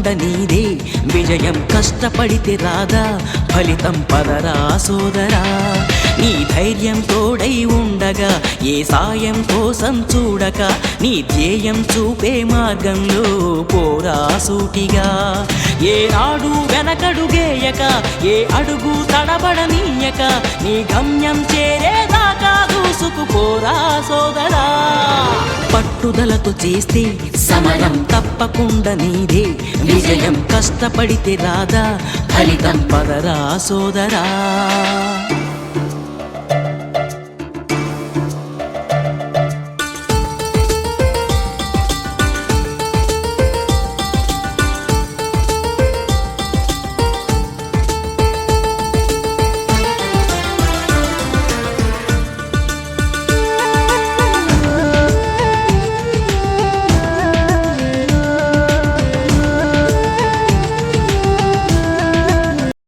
తప్పకుండా నీదే విజయం, కష్టపడితే రాదా ఫలితం, పదరా సోదరా. నీ ధైర్యం తోడై ఉండగా ఏ సాయం కోసం చూడక, నీ ధ్యేయం చూపే మార్గంలో పోరా సూటిగా. ఏనాడు వెనకడుగేయక ఏ అడుగు తడబడనీయక, నీ గమ్యం చేరేదాకా దూసుకుపోరా సోదరా. పట్టుదలతో చేస్తే సమరం తప్పకుండా నీదే విజయం, కష్టపడితే రాదా ఫలితం, పదరా సోదరా.